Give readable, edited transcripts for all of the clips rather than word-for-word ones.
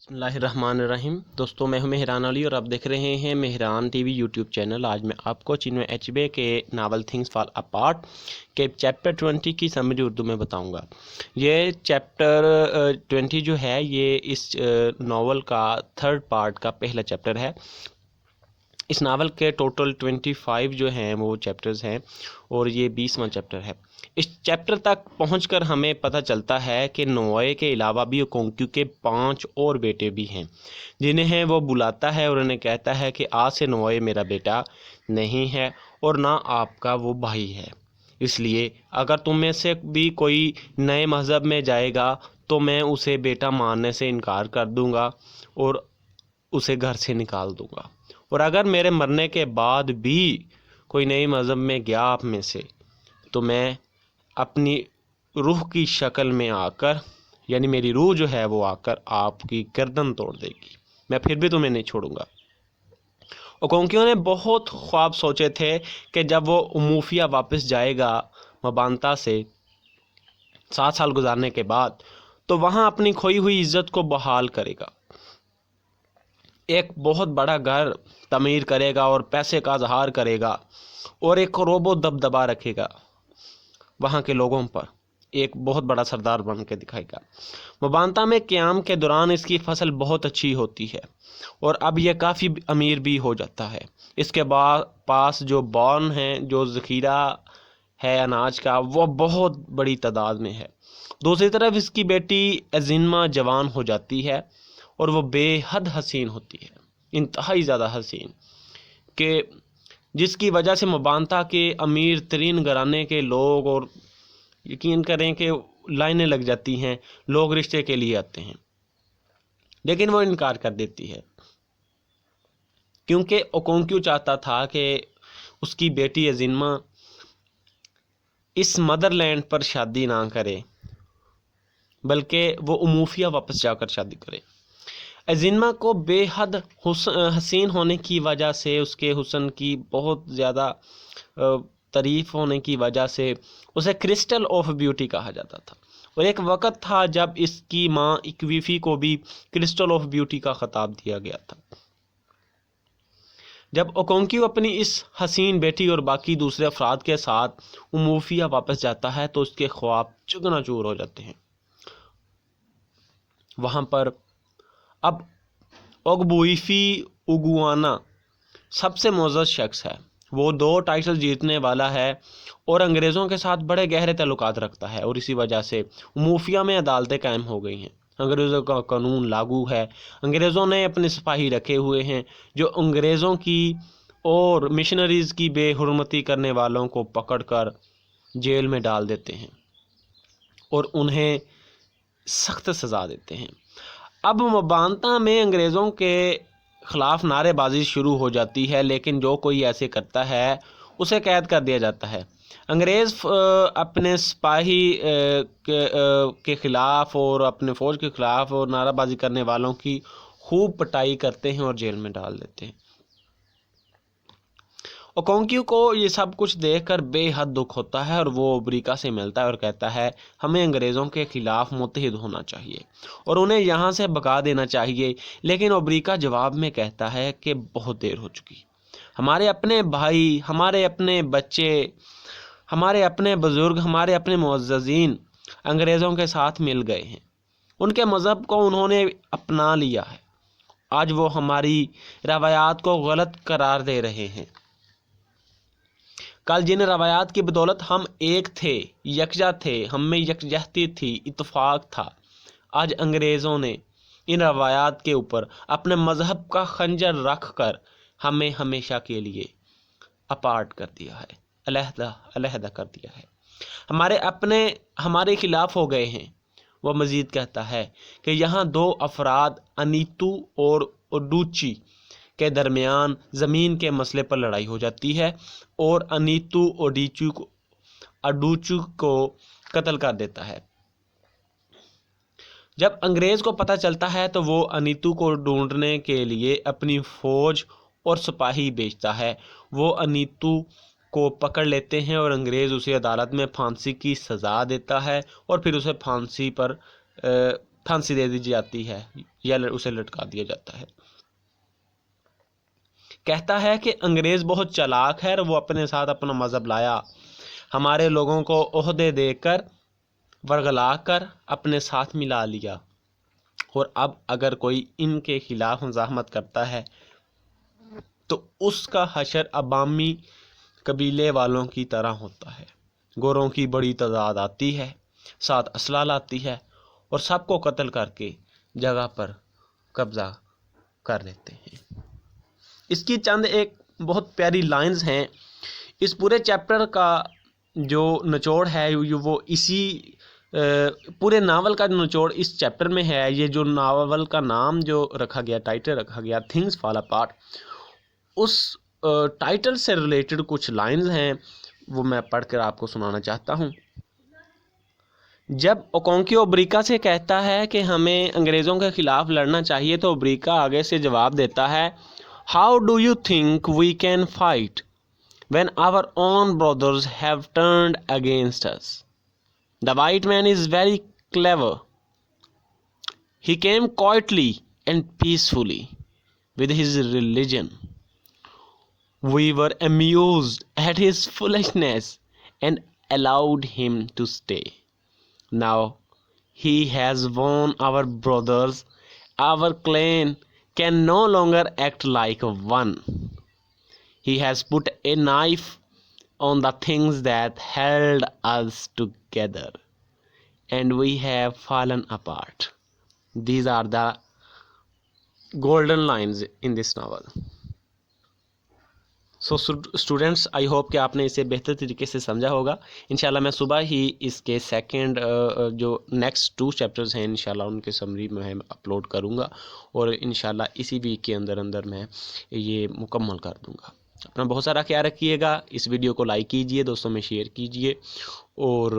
بسم اللہ الرحمن الرحیم دوستوں، میں ہوں مہران علی اور آپ دیکھ رہے ہیں Mehran T V YouTube channel. آج میں آپ کو چینوے اچیبے کے ناول تھنگس فال اپارٹ کے چیپٹر 20 کی سمری اردو میں بتاؤں گا۔ یہ چیپٹر 20 جو ہے یہ اس ناول کا تھرڈ پارٹ کا پہلا چیپٹر ہے۔ اس ناول کے ٹوٹل 25 جو ہیں وہ چیپٹرز ہیں اور یہ 20واں چیپٹر ہے۔ اس چیپٹر تک پہنچ کر ہمیں پتہ چلتا ہے کہ نوئے کے علاوہ بھی اوکونکیو کے 5 اور بیٹے بھی ہیں، جنہیں وہ بلاتا ہے اور انہیں کہتا ہے کہ آج سے نوئے میرا بیٹا نہیں ہے اور نہ آپ کا وہ بھائی ہے، اس لیے اگر تم میں سے بھی کوئی نئے مذہب میں جائے گا تو میں اسے بیٹا ماننے سے انکار کر دوں گا اور اسے گھر سے نکال دوں گا، اور اگر میرے مرنے کے بعد بھی کوئی نئی مذہب میں گیا آپ میں سے تو میں اپنی روح کی شکل میں آ کر، یعنی میری روح جو ہے وہ آ کر آپ کی گردن توڑ دے گی، میں پھر بھی تمہیں نہیں چھوڑوں گا۔ اوکونکیو نے بہت خواب سوچے تھے کہ جب وہ اموفیا واپس جائے گا مبانتا سے 7 سال گزارنے کے بعد، تو وہاں اپنی کھوئی ہوئی عزت کو بحال کرے گا، ایک بہت بڑا گھر تعمیر کرے گا اور پیسے کا اظہار کرے گا اور ایک روبو دبدبا رکھے گا وہاں کے لوگوں پر، ایک بہت بڑا سردار بن کے دکھائے گا۔ مبانتا میں قیام کے دوران اس کی فصل بہت اچھی ہوتی ہے اور اب یہ کافی امیر بھی ہو جاتا ہے۔ اس کے پاس جو بارن ہے، جو ذخیرہ ہے اناج کا، وہ بہت بڑی تعداد میں ہے۔ دوسری طرف اس کی بیٹی ازینما جوان ہو جاتی ہے اور وہ بے حد حسین ہوتی ہے، انتہائی زیادہ حسین، کہ جس کی وجہ سے مبانتا کے امیر ترین گھرانے کے لوگ اور یقین کریں کہ لائنیں لگ جاتی ہیں، لوگ رشتے کے لیے آتے ہیں، لیکن وہ انکار کر دیتی ہے کیونکہ اوکونکیو چاہتا تھا کہ اس کی بیٹی ازینما اس مدر لینڈ پر شادی نہ کرے بلکہ وہ اموفیا واپس جا کر شادی کرے۔ ازینما کو بے حد حسین ہونے کی وجہ سے، اس کے حسن کی بہت زیادہ تعریف ہونے کی وجہ سے اسے کرسٹل آف بیوٹی کہا جاتا تھا، اور ایک وقت تھا جب اس کی ماں اکویفی کو بھی کرسٹل آف بیوٹی کا خطاب دیا گیا تھا۔ جب اوکونکیو اپنی اس حسین بیٹی اور باقی دوسرے افراد کے ساتھ اموفیا واپس جاتا ہے تو اس کے خواب چکنا چور ہو جاتے ہیں۔ وہاں پر اب اوگبویفی اوگوانا سب سے معزز شخص ہے، وہ 2 ٹائٹل جیتنے والا ہے اور انگریزوں کے ساتھ بڑے گہرے تعلقات رکھتا ہے، اور اسی وجہ سے اموفیا میں عدالتیں قائم ہو گئی ہیں، انگریزوں کا قانون لاگو ہے، انگریزوں نے اپنے سپاہی رکھے ہوئے ہیں جو انگریزوں کی اور مشنریز کی بے حرمتی کرنے والوں کو پکڑ کر جیل میں ڈال دیتے ہیں اور انہیں سخت سزا دیتے ہیں۔ اب مبانتا میں انگریزوں کے خلاف نعرے بازی شروع ہو جاتی ہے، لیکن جو کوئی ایسے کرتا ہے اسے قید کر دیا جاتا ہے۔ انگریز اپنے سپاہی کے خلاف اور اپنے فوج کے خلاف اور نعرہ بازی کرنے والوں کی خوب پٹائی کرتے ہیں اور جیل میں ڈال دیتے ہیں۔ اوکونکیو کو یہ سب کچھ دیکھ کر بے حد دکھ ہوتا ہے اور وہ اوبریکا سے ملتا ہے اور کہتا ہے ہمیں انگریزوں کے خلاف متحد ہونا چاہیے اور انہیں یہاں سے بھگا دینا چاہیے، لیکن اوبریکا جواب میں کہتا ہے کہ بہت دیر ہو چکی، ہمارے اپنے بھائی، ہمارے اپنے بچے، ہمارے اپنے بزرگ، ہمارے اپنے معززین انگریزوں کے ساتھ مل گئے ہیں، ان کے مذہب کو انہوں نے اپنا لیا ہے، آج وہ ہماری روایات کو غلط قرار دے رہے ہیں۔ کل جن روایات کی بدولت ہم ایک تھے، یکجا تھے، ہم میں یکجہتی تھی، اتفاق تھا، آج انگریزوں نے ان روایات کے اوپر اپنے مذہب کا خنجر رکھ کر ہمیں ہمیشہ کے لیے اپارٹ کر دیا ہے، علیحدہ کر دیا ہے، ہمارے اپنے ہمارے خلاف ہو گئے ہیں۔ وہ مزید کہتا ہے کہ یہاں 2 افراد انیتو اور اوڈوچی کے درمیان زمین کے مسئلے پر لڑائی ہو جاتی ہے اور انیتو اوڈوچو کو قتل کر دیتا ہے۔ جب انگریز کو پتہ چلتا ہے تو وہ انیتو کو ڈھونڈنے کے لیے اپنی فوج اور سپاہی بھیجتا ہے، وہ انیتو کو پکڑ لیتے ہیں اور انگریز اسے عدالت میں پھانسی کی سزا دیتا ہے اور پھر اسے پھانسی دے دی جاتی ہے یا اسے لٹکا دیا جاتا ہے۔ کہتا ہے کہ انگریز بہت چالاک ہے اور وہ اپنے ساتھ اپنا مذہب لایا، ہمارے لوگوں کو عہدے دے کر ورغلا کر اپنے ساتھ ملا لیا، اور اب اگر کوئی ان کے خلاف مزاحمت کرتا ہے تو اس کا حشر عوامی قبیلے والوں کی طرح ہوتا ہے۔ گوروں کی بڑی تعداد آتی ہے، ساتھ اسلحہ لاتی ہے اور سب کو قتل کر کے جگہ پر قبضہ کر لیتے ہیں۔ اس کی چند ایک بہت پیاری لائنز ہیں۔ اس پورے چیپٹر کا جو نچوڑ ہے وہ اسی پورے ناول کا نچوڑ اس چیپٹر میں ہے۔ یہ جو ناول کا نام جو رکھا گیا، ٹائٹل رکھا گیا تھنگز فال اپارٹ، اس ٹائٹل سے ریلیٹڈ کچھ لائنز ہیں، وہ میں پڑھ کر آپ کو سنانا چاہتا ہوں۔ جب اوکونکیو ابریکا سے کہتا ہے کہ ہمیں انگریزوں کے خلاف لڑنا چاہیے تو ابریکا آگے سے جواب دیتا ہے، How do you think we can fight when our own brothers have turned against us? The white man is very clever. He came quietly and peacefully with his religion. We were amused at his foolishness and allowed him to stay. Now he has won our brothers. Our clan can no longer act like one. He has put a knife on the things that held us together, and we have fallen apart. These are the golden lines in this novel. So students, I hope کہ آپ نے اسے بہتر طریقے سے سمجھا ہوگا۔ انشاءاللہ میں صبح ہی اس کے سیکنڈ جو نیکسٹ 2 چیپٹرز ہیں انشاءاللہ ان کے سمری میں اپلوڈ کروں گا، اور انشاءاللہ اسی ویک کے اندر میں یہ مکمل کر دوں گا۔ اپنا بہت سارا خیال رکھیے گا، اس ویڈیو کو لائک کیجئے، دوستوں میں شیئر کیجئے، اور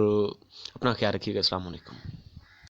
اپنا خیال رکھیے گا۔ السلام علیکم۔